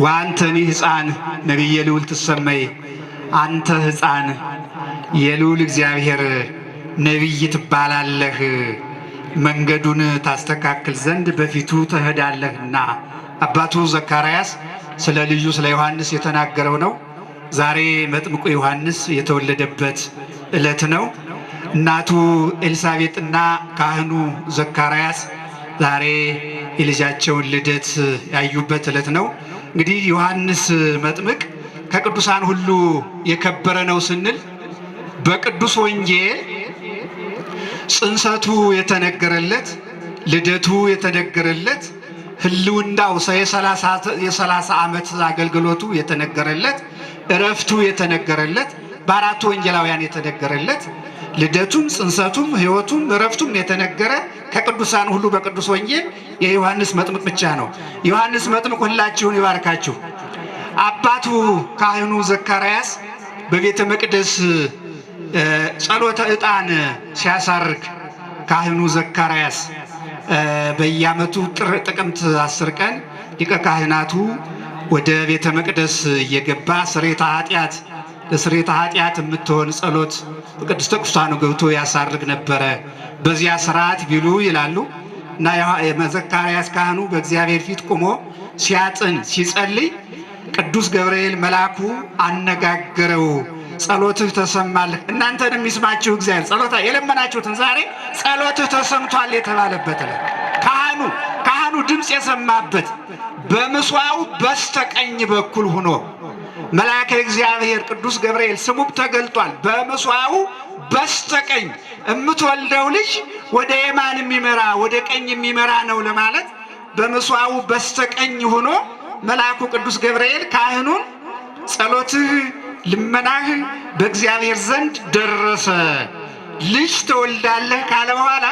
ወአንተኒ ሕፃን ነቢየ ልዑል ትሰመይ አንተ ሕፃን የልዑል እግዚአብሔር ነቢይ ትባላለህ መንገዱን ታስተካክል ዘንድ በፊቱ ትሄዳለህና። አባቱ ዘካርያስ ስለ ልጁ ስለ ዮሐንስ የተናገረው ነው። ዛሬ መጥምቁ ዮሐንስ የተወለደበት ዕለት ነው። እናቱ ኤልሳቤጥና ካህኑ ዘካርያስ ዛሬ የልጃቸውን ልደት ያዩበት ዕለት ነው። እንግዲህ ዮሐንስ መጥምቅ ከቅዱሳን ሁሉ የከበረ ነው ስንል በቅዱስ ወንጌል ጽንሰቱ የተነገረለት፣ ልደቱ የተነገረለት፣ ህልውናው የ30 ዓመት አገልግሎቱ የተነገረለት፣ እረፍቱ የተነገረለት፣ በአራቱ ወንጌላውያን የተነገረለት፣ ልደቱም ጽንሰቱም ህይወቱም እረፍቱም የተነገረ ከቅዱሳን ሁሉ በቅዱስ ወንጌል የዮሐንስ መጥምቅ ብቻ ነው። ዮሐንስ መጥምቅ ሁላችሁን ይባርካችሁ። አባቱ ካህኑ ዘካርያስ በቤተ መቅደስ ጸሎተ ዕጣን ሲያሳርግ ካህኑ ዘካርያስ በየዓመቱ ጥቅምት 10 ቀን ሊቀ ካህናቱ ወደ ቤተ መቅደስ እየገባ ለስርየተ ኃጢአት የምትሆን ጸሎት በቅድስተ ቅዱሳኑ ገብቶ ያሳርግ ነበረ። በዚያ ስርዓት ቢሉ ይላሉ እና ዘካርያስ ካህኑ በእግዚአብሔር ፊት ቆሞ ሲያጥን ሲጸልይ ቅዱስ ገብርኤል መልአኩ አነጋገረው። ጸሎትህ ተሰማልህ፣ እናንተንም ይስማችሁ እግዚአብሔር ጸሎታ የለመናችሁትን ዛሬ ጸሎትህ ተሰምቷል የተባለበት ነው። ካህኑ ድምፅ የሰማበት በምስዋው በስተቀኝ በኩል ሆኖ መልአከ እግዚአብሔር ቅዱስ ገብርኤል ስሙም ተገልጧል። በምስዋው በስተቀኝ የምትወልደው ልጅ ወደ የማን የሚመራ ወደ ቀኝ የሚመራ ነው ለማለት በምስዋው በስተቀኝ ሆኖ መልአኩ ቅዱስ ገብርኤል ካህኑን ጸሎትህ ልመናህ በእግዚአብሔር ዘንድ ደረሰ፣ ልጅ ትወልዳለህ ካለ በኋላ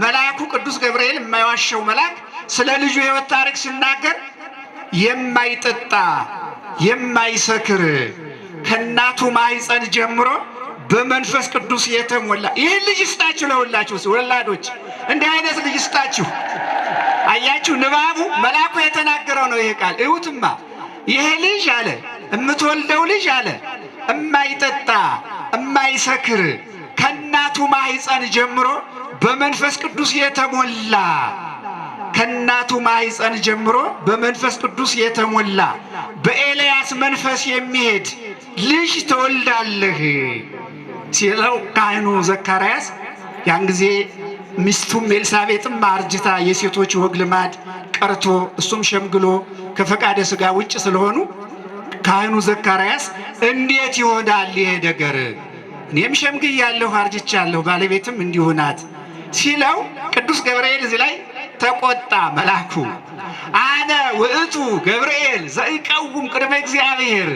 መልአኩ ቅዱስ ገብርኤል የማይዋሸው መልአክ ስለ ልጁ ሕይወት ታሪክ ሲናገር የማይጠጣ የማይሰክር ከእናቱ ማኅፀን ጀምሮ በመንፈስ ቅዱስ የተሞላ ይህን ልጅ ይስጣችሁ። ለሁላችሁ ወላዶች እንዲህ አይነት ልጅ ይስጣችሁ። አያችሁ፣ ንባቡ መልአኩ የተናገረው ነው። ይሄ ቃል እዩትማ። ይሄ ልጅ አለ የምትወልደው ልጅ አለ እማይጠጣ እማይሰክር ከእናቱ ማኅፀን ጀምሮ በመንፈስ ቅዱስ የተሞላ ከእናቱ ማኅፀን ጀምሮ በመንፈስ ቅዱስ የተሞላ በኤልያስ መንፈስ የሚሄድ ልጅ ትወልዳለህ ሲለው ካህኑ ዘካርያስ ያን ጊዜ ሚስቱም ኤልሳቤጥም አርጅታ የሴቶች ወግ ልማድ ቀርቶ እሱም ሸምግሎ ከፈቃደ ሥጋ ውጭ ስለሆኑ ካህኑ ዘካርያስ እንዴት ይሆናል ይሄ ነገር? እኔም ሸምግያለሁ አርጅቻለሁ፣ ባለቤትም እንዲሁ ናት ሲለው ቅዱስ ገብርኤል እዚህ ላይ ተቆጣ። መልአኩ አነ ውእቱ ገብርኤል ዘኢቀውም ቅድመ እግዚአብሔር፣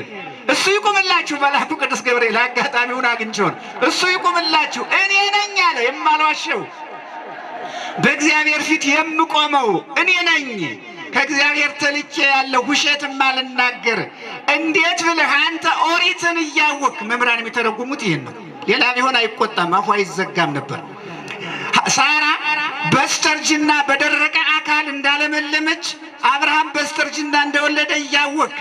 እሱ ይቁምላችሁ። መልአኩ ቅዱስ ገብርኤል አጋጣሚውን አግኝቶን እሱ ይቁምላችሁ፣ እኔ ነኝ አለ የማልዋሸው በእግዚአብሔር ፊት የምቆመው እኔ ነኝ፣ ከእግዚአብሔር ተልኬ ያለው ውሸት ማልናገር። እንዴት ብለህ አንተ ኦሪትን እያወቅ መምህራን የሚተረጉሙት ይህን ነው። ሌላ ቢሆን አይቆጣም፣ አፉ አይዘጋም ነበር። ሳራ በስተርጅና በደረቀ አካል እንዳለመለመች አብርሃም በስተርጅና እንደወለደ እያወቅ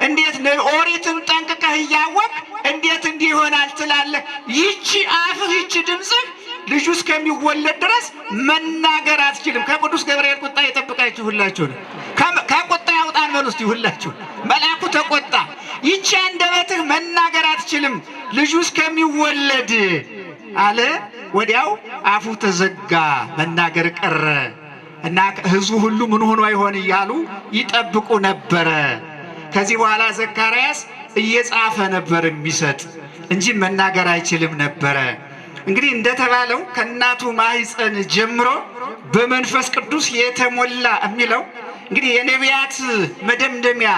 እንዴት ኦሪትን ጠንቅቀህ እያወቅ እንዴት እንዲህ ይሆናል ትላለህ? ይቺ አፍህ ይቺ ድምፅህ ልጁ እስከሚወለድ ድረስ መናገር አትችልም። ከቅዱስ ገብርኤል ቁጣ የጠብቃችሁ ሁላችሁ ነው። ከቁጣ ያውጣን በሉ እስቲ ሁላችሁ። መልአኩ ተቆጣ። ይቺ አንደበትህ መናገር አትችልም ልጁ እስከሚወለድ አለ። ወዲያው አፉ ተዘጋ፣ መናገር ቀረ እና ሕዝቡ ሁሉ ምን ሆኖ ይሆን እያሉ ይጠብቁ ነበረ። ከዚህ በኋላ ዘካርያስ እየጻፈ ነበር የሚሰጥ እንጂ መናገር አይችልም ነበረ። እንግዲህ እንደተባለው ከእናቱ ማኅፀን ጀምሮ በመንፈስ ቅዱስ የተሞላ የሚለው እንግዲህ የነቢያት መደምደሚያ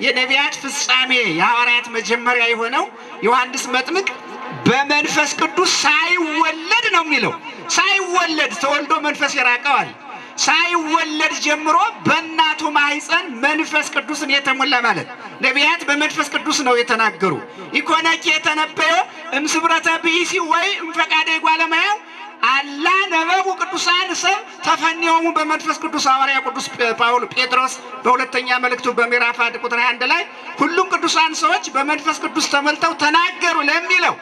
የነቢያት ፍጻሜ የሐዋርያት መጀመሪያ የሆነው ዮሐንስ መጥምቅ በመንፈስ ቅዱስ ሳይወለድ ነው የሚለው። ሳይወለድ ተወልዶ መንፈስ ይራቀዋል። ሳይወለድ ጀምሮ በእናቱ ማኅፀን መንፈስ ቅዱስን የተሞላ ማለት ነቢያት በመንፈስ ቅዱስ ነው የተናገሩ። ኢኮነኪ የተነበየው እምስብረተ ብእሲ ወይ እምፈቃደ እጓለ እመሕያው አላ ነበቡ ቅዱሳን ሰብ ተፈኒሆሙ በመንፈስ ቅዱስ ሐዋርያ ቅዱስ ጴጥሮስ በሁለተኛ መልእክቱ በምዕራፍ 1 ቁጥር 21 ላይ ሁሉም ቅዱሳን ሰዎች በመንፈስ ቅዱስ ተመልተው ተናገሩ ለሚለው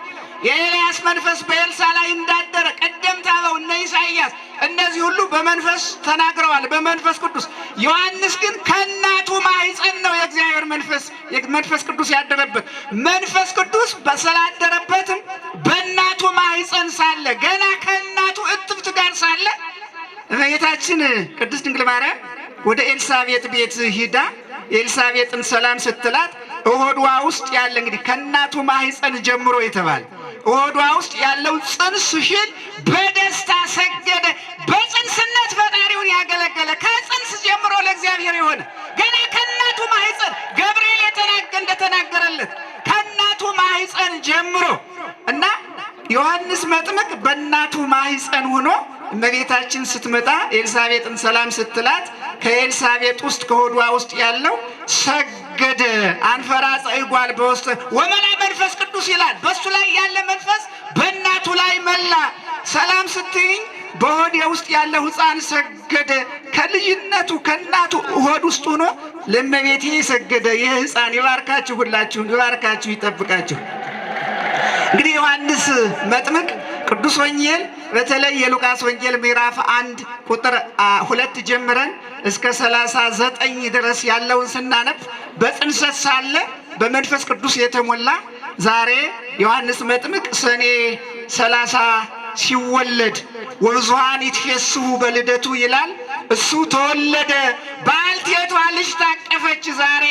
የኤልያስ መንፈስ በኤልሳ ላይ እንዳደረ ቀደምት አበው እነ ኢሳይያስ እነዚህ ሁሉ በመንፈስ ተናግረዋል በመንፈስ ቅዱስ። ዮሐንስ ግን ከእናቱ ማኅፀን ነው የእግዚአብሔር መንፈስ ቅዱስ ያደረበት። መንፈስ ቅዱስ ስላደረበትም በእናቱ ማኅፀን ሳለ ገና ከእናቱ እትብት ጋር ሳለ እመቤታችን ቅድስት ድንግል ማርያም ወደ ኤልሳቤጥ ቤት ሂዳ ኤልሳቤጥን ሰላም ስትላት እሆዷ ውስጥ ያለ እንግዲህ ከእናቱ ማኅፀን ጀምሮ የተባለ እሆዷ ውስጥ ያለው ጽንስ ሽል በደስታ ሰገደ። በጽንስነት ፈጣሪውን ያገለገለ ከጽንስ ጀምሮ ለእግዚአብሔር የሆነ ገና ከእናቱ ማኅፀን ገብርኤል እንደተናገረለት ከእናቱ ማኅፀን ጀምሮ እና ዮሐንስ መጥምቅ በእናቱ ማኅፀን ሆኖ እመቤታችን ስትመጣ ኤልሳቤጥን ሰላም ስትላት ከኤልሳቤጥ ውስጥ ከሆዷ ውስጥ ያለው ሰገደ። አንፈራጸ ይጓል በውስጥ ወመላ መንፈስ ቅዱስ ይላል። በሱ ላይ ያለ መንፈስ በእናቱ ላይ መላ። ሰላም ስትይኝ በሆዴ ውስጥ ያለው ሕፃን ሰገደ። ከልጅነቱ ከእናቱ ሆድ ውስጥ ሆኖ ለእመቤቴ ሰገደ። ይህ ሕፃን ይባርካችሁ፣ ሁላችሁን ይባርካችሁ፣ ይጠብቃችሁ። እንግዲህ ዮሐንስ መጥምቅ ቅዱስ ወንጌል በተለይ የሉቃስ ወንጌል ምዕራፍ 1 ቁጥር 2 ጀምረን እስከ 39 ድረስ ያለውን ስናነብ በጽንሰት ሳለ በመንፈስ ቅዱስ የተሞላ ዛሬ ዮሐንስ መጥምቅ ሰኔ 30 ሲወለድ ወብዙኃን ይትፌስሑ በልደቱ ይላል። እሱ ተወለደ፣ ባልቴቷ ልጅ ታቀፈች። ዛሬ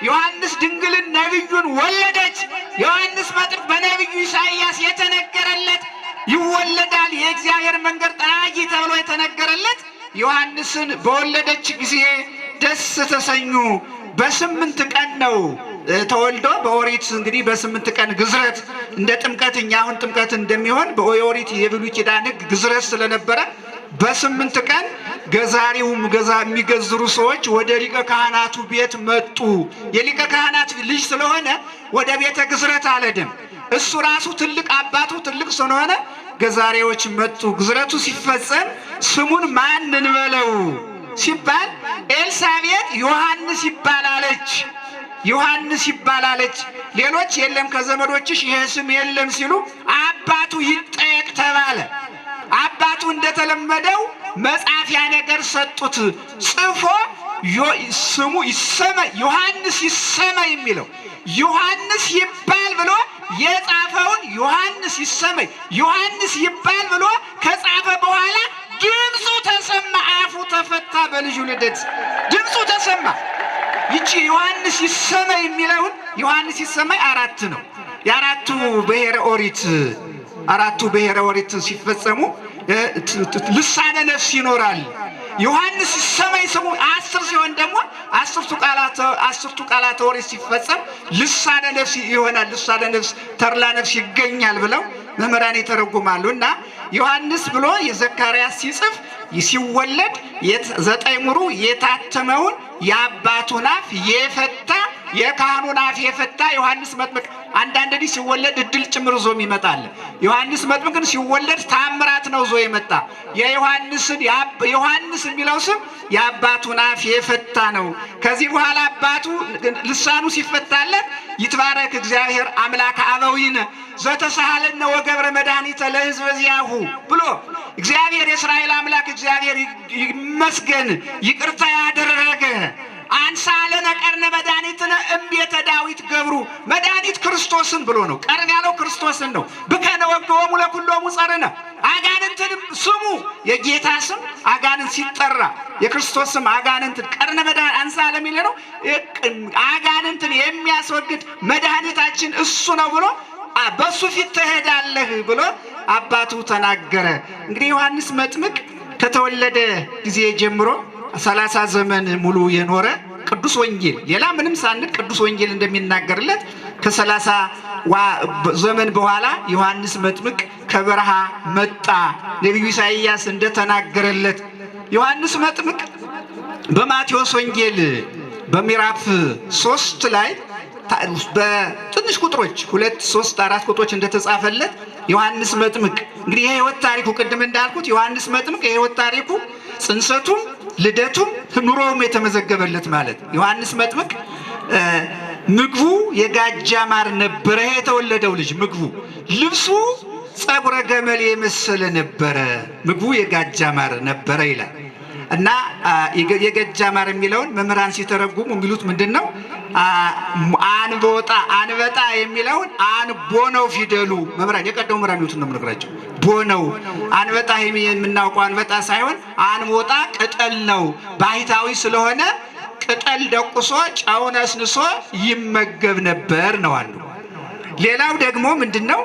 ዮሐንስ ድንግልን ነቢዩን ወለደች። ዮሐንስ መጥምቅ በነቢዩ ኢሳይያስ የተነገረለት ይወለዳል የእግዚአብሔር መንገድ ጠራጊ ተብሎ የተነገረለት ዮሐንስን በወለደች ጊዜ ደስ ተሰኙ። በ8 ቀን ነው ተወልዶ በኦሪት እንግዲህ በ8 ቀን ግዝረት እንደ ጥምቀት እኛ አሁን ጥምቀት እንደሚሆን በኦሪት የብሉይ ኪዳን ሕግ ግዝረት ስለነበረ በ8 ቀን ገዛሪውም የሚገዝሩ ሰዎች ወደ ሊቀ ካህናቱ ቤት መጡ። የሊቀ ካህናት ልጅ ስለሆነ ወደ ቤተ ግዝረት አልሄደም። እሱ ራሱ ትልቅ አባቱ ትልቅ ስለሆነ ገዛሬዎች መጡ። ግዝረቱ ሲፈጸም ስሙን ማን እንበለው ሲባል ኤልሳቤጥ ዮሐንስ ይባላለች። ዮሐንስ ይባላለች። ሌሎች የለም ከዘመዶችሽ ይሄ ስም የለም ሲሉ አባቱ ይጠየቅ ተባለ። አባቱ እንደተለመደው መጻፊያ ነገር ሰጡት። ጽፎ ስሙ ይሰመይ ዮሐንስ ይሰመይ የሚለው ዮሐንስ ይባል ብሎ የጻፈውን ዮሐንስ ይሰመይ ዮሐንስ ይባል ብሎ ከጻፈ በኋላ ድምፁ ተሰማ። አፉ ተፈታ። በልጁ ልደት ድምፁ ተሰማ። ይቺ ዮሐንስ ይሰመይ የሚለውን ዮሐንስ ይሰመይ 4 ነው። የአራቱ ብሔረ ኦሪት ሲፈጸሙ ልሳነ ነፍስ ይኖራል። ዮሐንስ ይሰመይ ስሙ 10 ሲሆን ደግሞ 10ቱ ቃላተ ኦሪት ሲፈጸም ልሳነ ነፍስ ይሆናል። ልሳነ ነፍስ ተርላ ነፍስ ይገኛል ብለው መምህራን ይተረጉማሉ። እና ዮሐንስ ብሎ የዘካርያስ ሲጽፍ ሲወለድ 9 ሙሩ የታተመውን የአባቱን አፍ የፈታ የካህኑን አፍ የፈታ ዮሐንስ መጥምቅ። አንዳንድ ዲ ሲወለድ እድል ጭምር ዞም ይመጣል። ዮሐንስ መጥምቅን ሲወለድ ታምራት ነው ዞ የመጣ። ዮሐንስ የሚለው ስም የአባቱን አፍ የፈታ ነው። ከዚህ በኋላ አባቱ ልሳኑ ሲፈታለት ይትባረክ እግዚአብሔር አምላከ አበዊነ ዘተሳሃለነ ወገብረ መድኃኒተ ለሕዝበ ዚአሁ ብሎ እግዚአብሔር የእስራኤል አምላክ እግዚአብሔር ይመስገን ይቅርታ ያደረገ አንሳ ለነ ቀርነ መድኃኒትነ እምቤተ ዳዊት ገብሩ መድኃኒት ክርስቶስን ብሎ ነው። ቀርን ያለው ክርስቶስን ነው። ብከነ ወገወሙ ለኩሎሙ ጸርነ አጋንንትንም ስሙ የጌታ ስም አጋንንት ሲጠራ የክርስቶስ ስም አጋንንትን ቀርነ መድኃኒት አንሳ ለሚል ነው። አጋንንትን የሚያስወግድ መድኃኒታችን እሱ ነው ብሎ በሱ ፊት ትሄዳለህ ብሎ አባቱ ተናገረ። እንግዲህ ዮሐንስ መጥምቅ ከተወለደ ጊዜ ጀምሮ 30 ዘመን ሙሉ የኖረ ቅዱስ ወንጌል ሌላ ምንም ሳንል ቅዱስ ወንጌል እንደሚናገርለት ከ30 ዘመን በኋላ ዮሐንስ መጥምቅ ከበረሃ መጣ። ነቢዩ ኢሳይያስ እንደተናገረለት ዮሐንስ መጥምቅ በማቴዎስ ወንጌል በምዕራፍ 3 ላይ በትንሽ ቁጥሮች 2፣ 3፣ 4 ቁጥሮች እንደተጻፈለት ዮሐንስ መጥምቅ እንግዲህ የህይወት ታሪኩ ቅድም እንዳልኩት ዮሐንስ መጥምቅ የህይወት ታሪኩ ጽንሰቱም ልደቱም ኑሮውም የተመዘገበለት ማለት ዮሐንስ መጥምቅ ምግቡ የጋጃ ማር ነበረ። የተወለደው ልጅ ምግቡ ልብሱ ጸጉረ ገመል የመሰለ ነበረ። ምግቡ የጋጃ ማር ነበረ ይላል እና የጋጃ ማር የሚለውን መምህራን ሲተረጉሙ የሚሉት ምንድነው? አንበጣ የሚለውን አንቦ ነው ፊደሉ። መምህራን የቀደሙ መምህራን ይሉት ነው የምነግራቸው። ቦነው አንበጣ የምናውቀው አንበጣ ሳይሆን አንቦጣ ቅጠል ነው። ባህታዊ ስለሆነ ቅጠል ደቁሶ ጨው ነስንሶ ይመገብ ነበር ነው አሉ። ሌላው ደግሞ ምንድነው?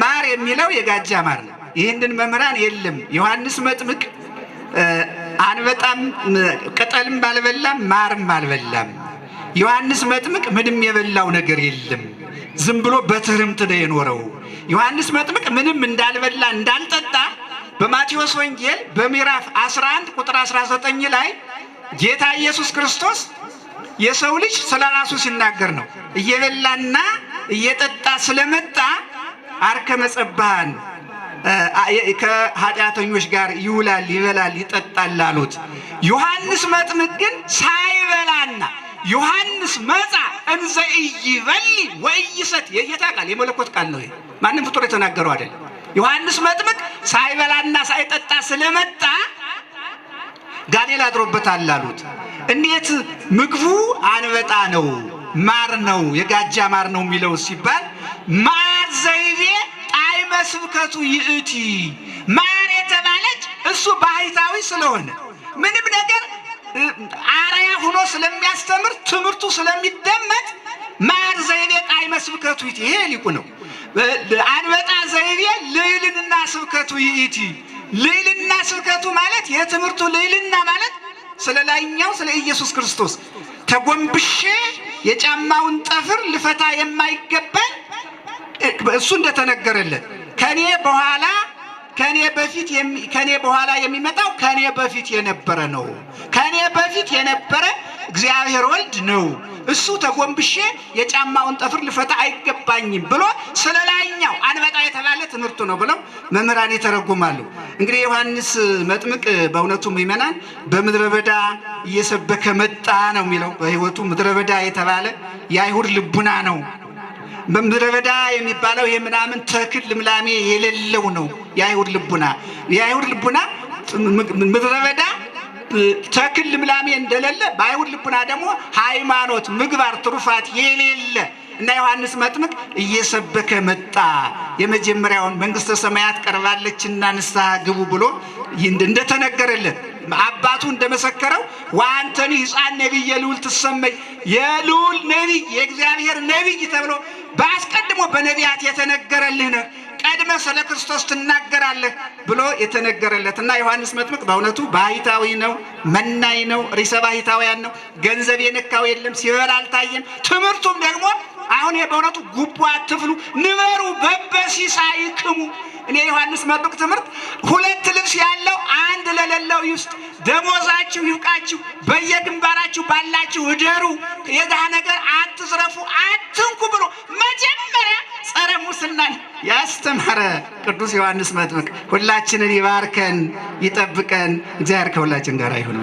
ማር የሚለው የጋጃ ማር ነው። ይህንን መምህራን የለም ዮሐንስ መጥምቅ አንበጣም ቅጠልም አልበላም ማርም አልበላም። ዮሐንስ መጥምቅ ምንም የበላው ነገር የለም። ዝም ብሎ በትህርምት ነው የኖረው። ዮሐንስ መጥምቅ ምንም እንዳልበላ እንዳልጠጣ በማቴዎስ ወንጌል በምዕራፍ 11 ቁጥር 19 ላይ ጌታ ኢየሱስ ክርስቶስ የሰው ልጅ ስለራሱ ሲናገር ነው። እየበላና እየጠጣ ስለመጣ አርከ መጸባሃን ከኃጢአተኞች ጋር ይውላል ይበላል ይጠጣል አሉት። ዮሐንስ መጥምቅ ግን ሳይበላና ዮሐንስ መጻ እንዘ ኢይበሊ ወኢይሰት የጌታ ቃል የመለኮት ቃል ነው። ማንም ፍጡር የተናገረው አይደለም። ዮሐንስ መጥምቅ ሳይበላና ሳይጠጣ ስለመጣ ጋኔል አድሮበታል አሉት። እንዴት ምግቡ አንበጣ ነው ማር ነው የጋጃ ማር ነው የሚለው ሲባል ማር ዘይቤ ጣዕመ ስብከቱ ይእቲ ማር የተባለች እሱ ባህታዊ ስለሆነ ምንም ነገር አርአያ ሆኖ ስለሚያስተምር ትምህርቱ ስለሚደመጥ ማር ዘይቤ ጣዕመ ስብከቱ ይእቲ። ይሄ ሊቁ ነው። አንበጣ ዘይቤ ልዕልና ስብከቱ ይእቲ። ልዕልና ስብከቱ ማለት የትምህርቱ ልዕልና ማለት ስለ ላይኛው ስለ ኢየሱስ ክርስቶስ ተጎንብሼ የጫማውን ጠፍር ልፈታ የማይገባኝ እሱ እንደተነገረለት ከኔ በኋላ የሚመጣው ከኔ በፊት የነበረ ነው። ከኔ በፊት የነበረ እግዚአብሔር ወልድ ነው። እሱ ተጎንብሼ የጫማውን ጠፍር ልፈታ አይገባኝም ብሎ ስለላይኛው አንበጣ የተባለ ትምህርቱ ነው ብለው መምህራን ይተረጉማሉ። እንግዲህ ዮሐንስ መጥምቅ በእውነቱ ምእመናን በምድረ በዳ እየሰበከ መጣ ነው የሚለው። በሕይወቱ ምድረ በዳ የተባለ የአይሁድ ልቡና ነው። በምድረ በዳ የሚባለው የምናምን ተክል ልምላሜ የሌለው ነው። የአይሁድ ልቡና ምድረ በዳ ተክል ልምላሜ እንደሌለ በአይሁድ ልቡና ደግሞ ሃይማኖት ምግባር ትሩፋት የሌለ እና ዮሐንስ መጥምቅ እየሰበከ መጣ። የመጀመሪያውን መንግስተ ሰማያት ቀርባለችና ንስሐ ግቡ ብሎ እንደተነገረለት አባቱ እንደመሰከረው ወአንተኒ ሕፃን ነቢየ ልዑል ትሰመይ የልዑል ነቢይ የእግዚአብሔር ነቢይ ተብሎ በአስቀድሞ በነቢያት የተነገረልህ ነህ። ቀድመ ስለ ክርስቶስ ትናገራለህ ብሎ የተነገረለትና ዮሐንስ መጥምቅ በእውነቱ ባህታዊ ነው፣ መናይ ነው፣ ሪሰ ባህታውያን ነው። ገንዘብ የነካው የለም፣ ሲበላ አልታየም። ትምህርቱም ደግሞ አሁን በእውነቱ ጉቦ አትፍሉ ንበሩ በበሲሳይክሙ። እኔ ዮሐንስ መጥምቅ ትምህርት ሁለት ልብስ ያለው አንድ ለሌለው ይስጥ፣ ደሞዛችሁ ይውቃችሁ፣ በየግንባራችሁ ባላችሁ እደሩ፣ የድሃ ነገር አትዝረፉ፣ አትንኩ ብሎ መጀመሪያ ጸረ ሙስናን ያስተማረ ቅዱስ ዮሐንስ መጥምቅ ሁላችንን ይባርከን ይጠብቀን። እግዚአብሔር ከሁላችን ጋር ይሁን።